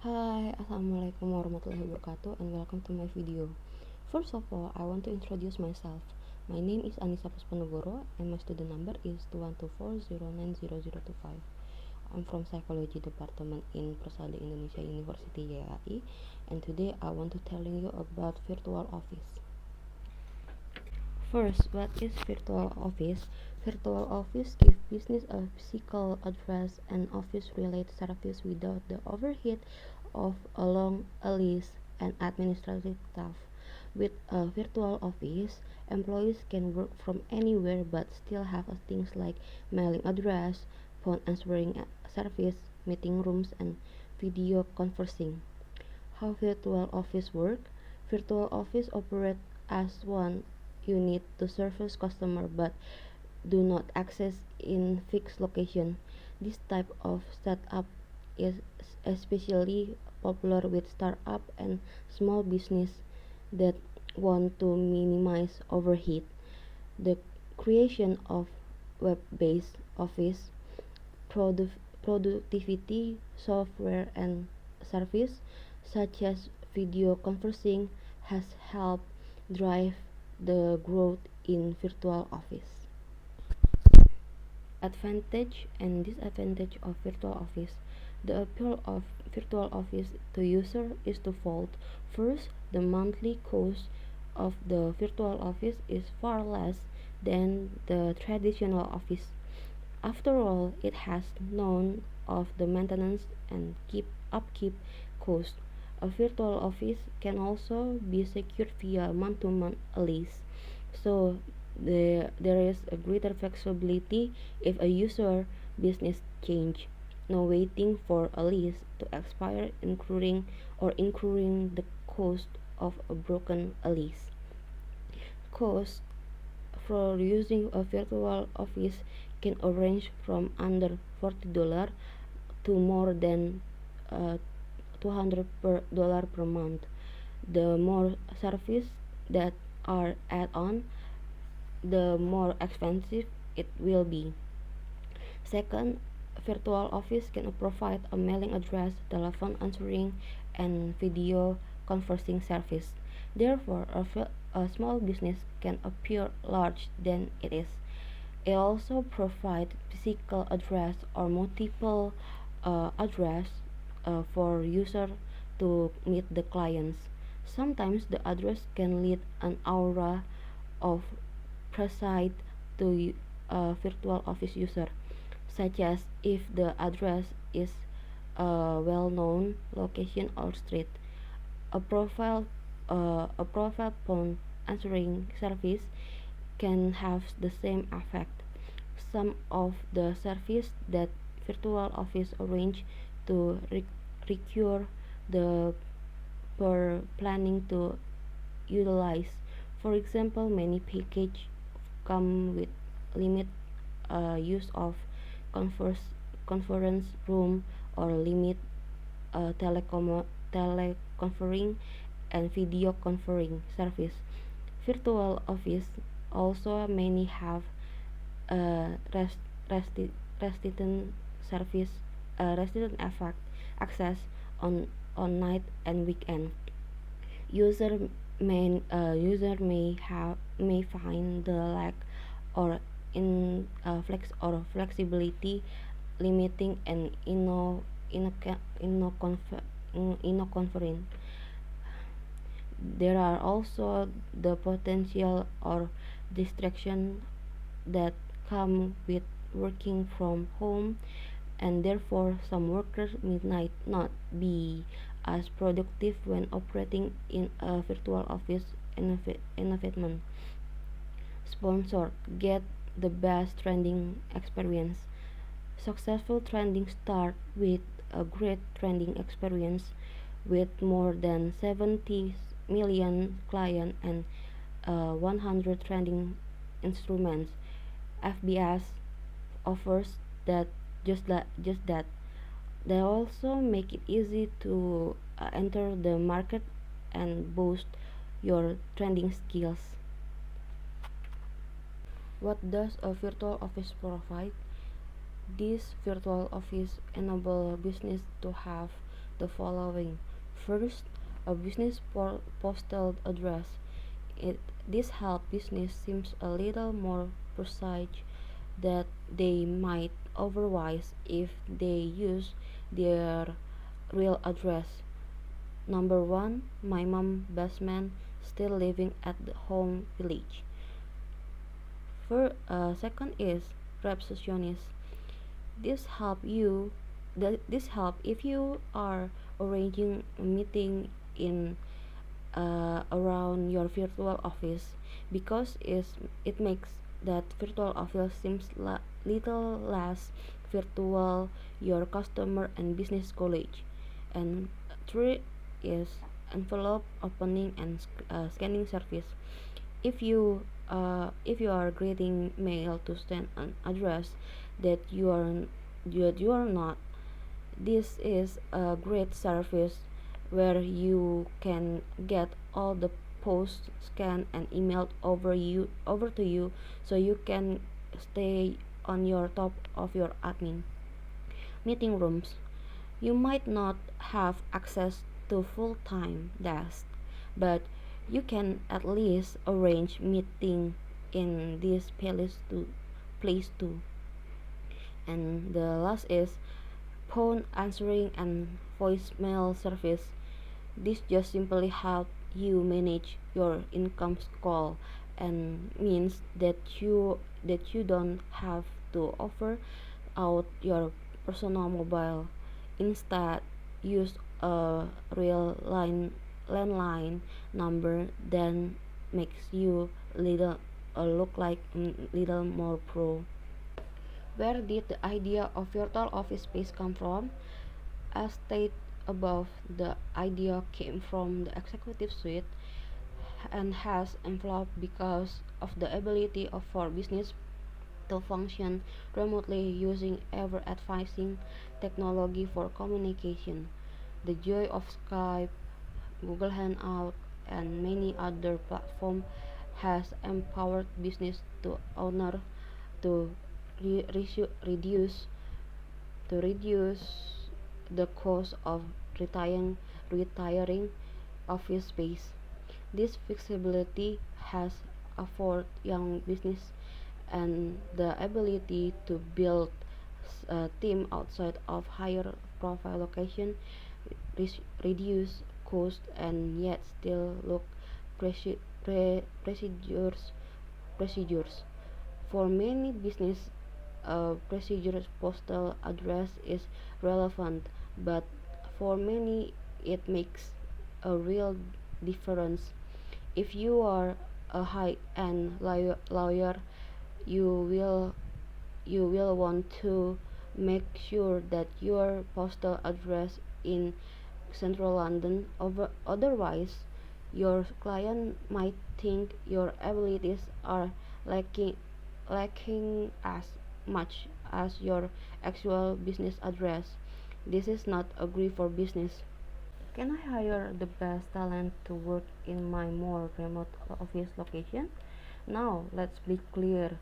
Hi, Assalamualaikum warahmatullahi wabarakatuh and welcome to my video. First of all, I want to introduce myself. My name is Anissa Puspanegoro and my student number is 21240900025. I'm from Psychology Department in Persada Indonesia University YAI, and today I want to telling you about virtual office. First, what is virtual office? Virtual office gives business a physical address and office-related service without the overhead of a long list and administrative staff. With a virtual office, employees can work from anywhere but still have things like mailing address, phone answering service, meeting rooms, and video conferencing. How virtual office work? Virtual office operate as one unit to service customer but do not access in fixed location. This type of setup is especially popular with startup and small business that want to minimize overhead. The creation of web-based office productivity software and service such as video conferencing has helped drive the growth in virtual office. Advantage and disadvantage of virtual office. The appeal of virtual office to user is twofold. First, the monthly cost of the virtual office is far less than the traditional office. After all, it has none of the maintenance and upkeep cost. A virtual office can also be secured via month-to-month lease, so there is a greater flexibility if a user business change. No waiting for a lease to expire, incurring the cost of a broken lease. Cost for using a virtual office can range from under $40 to more than $200 per month. The more services that are add on, the more expensive it will be. Second, virtual office can provide a mailing address, telephone answering, and video conferencing service. Therefore, a small business can appear large than it is. It also provides physical address or multiple address for user to meet the clients. Sometimes the address can lead an aura of preside to a virtual office user, such as if the address is a well-known location or street. A profile phone answering service can have the same effect. Some of the services that virtual office arrange to recur the per planning to utilize. For example, many packages come with limit use of conference room or limit teleconferring and video conferring service. Virtual office also many have rest, resident service resident effect access on night and weekend. User may find the lack or flexibility limiting and inconvenient. There are also the potential or distraction that come with working from home, and therefore some workers might not be as productive when operating in a virtual office environment. Sponsor get the best training experience. Successful training start with a great training experience with more than 70 million clients and 100 training instruments. FBS offers that just that. They also make it easy to enter the market and boost your trending skills. What does a virtual office provide? This virtual office enable business to have the following. First, a business postal address. It, this helps business seems a little more precise that they might otherwise if they use their real address. Number one, my mom basement still living at the home village. Second is receptionist. This help you. This help if you are arranging a meeting in around your virtual office because it makes that virtual office seems little less virtual your customer and business college. And three is envelope opening and scanning service. If you are getting mail to send an address that you are not, this is a great service where you can get all the posts scanned and emailed over to you so you can stay on your top of your admin. Meeting rooms. You might not have access to full-time desk, but you can at least arrange meeting in this place too. And the last is phone answering and voicemail service. This just simply help you manage your income call and means that you don't have to offer out your personal mobile. Instead, use a real landline number that makes you little look like little more pro. Where did the idea of virtual office space come from? As stated above, the idea came from the executive suite and has evolved because of the ability for business to function remotely using ever-advancing technology for communication. The joy of Skype, Google Hangout, and many other platforms has empowered business to owner to reduce the cost of retiring office space. This flexibility has afforded young business and the ability to build a team outside of higher profile location, reduce cost, and yet still look preci- procedures. For many business, procedures postal address is relevant, but for many it makes a real difference. If you are a high-end lawyer, you will you will want to make sure that your postal address in central London. Otherwise, your client might think your abilities are lacking lacking as much as your actual business address. This is not a great for business. Can I hire the best talent to work in my more remote office location? Now, let's be clear.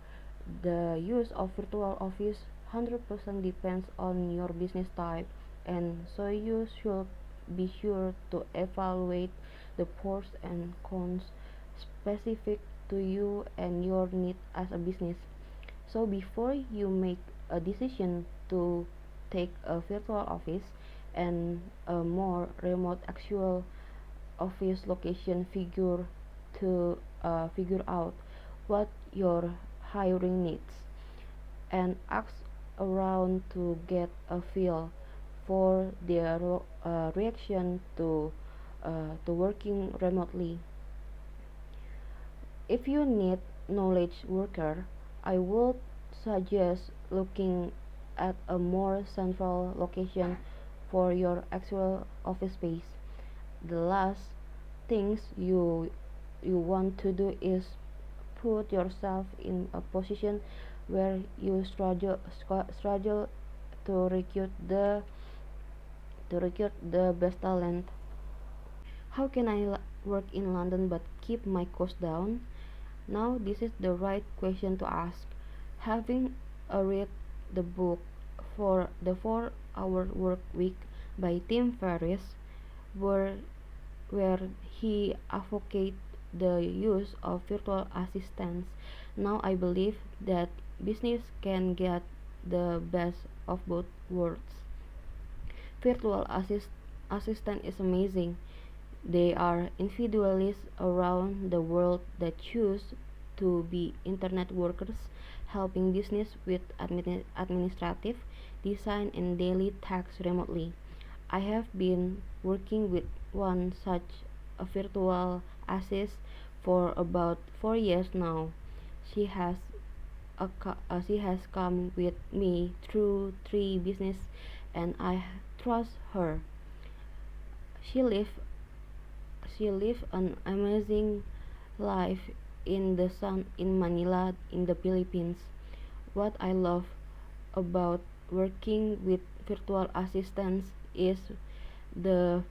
The use of virtual office 100% depends on your business type, and so you should be sure to evaluate the pros and cons specific to you and your need as a business. So before you make a decision to take a virtual office and a more remote actual office location, figure out what your hiring needs and ask around to get a feel for their reaction to working remotely. If you need knowledge worker, I would suggest looking at a more central location for your actual office space. The last things you want to do is put yourself in a position where you struggle to recruit the best talent. How can I work in London but keep my costs down? Now this is the right question to ask. Having read the book for the 4-hour work week by Tim Ferriss, where, where he advocates the use of virtual assistants. Now I believe that business can get the best of both worlds. Virtual assistant is amazing. They are individuals around the world that choose to be internet workers, helping business with administrative, design, and daily tasks remotely. I have been working with one such a virtual assist for about 4 years now. She has she has come with me through three business, and I trust her. She lives she lives an amazing life in the sun in Manila in the Philippines. What I love about working with virtual assistants the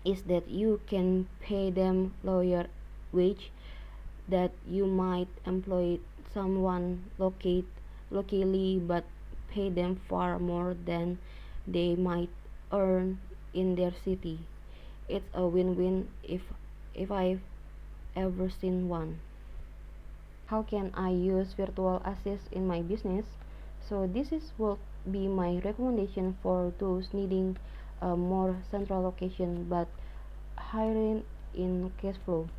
is that you can pay them lower wage that you might employ someone locally but pay them far more than they might earn in their city. It's a win-win if I've ever seen one. How can I use virtual assist in my business? So this is will be my recommendation for those needing a more central location but hiring in cash flow.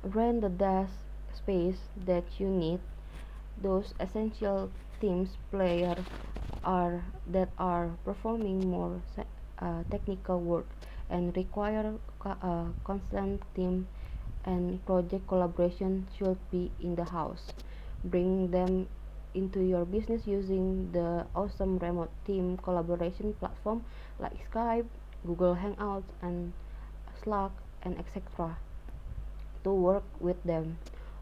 Rent the desk space that you need. Those essential teams players are that are performing more technical work and require constant team and project collaboration should be in the house. Bring them into your business using the awesome remote team collaboration platform like Skype, Google Hangouts, and Slack, and etc. to work with them.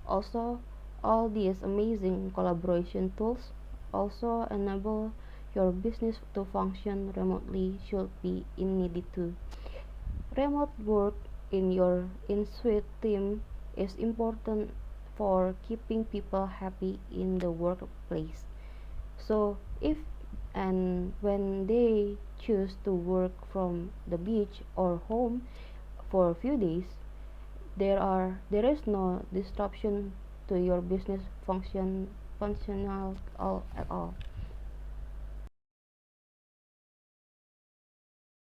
Also, all these amazing collaboration tools also enable your business to function remotely should be needed to. Remote work in your in-suite team is important for keeping people happy in the workplace. So, if and when they choose to work from the beach or home for a few days, there is no disruption to your business functional all at all.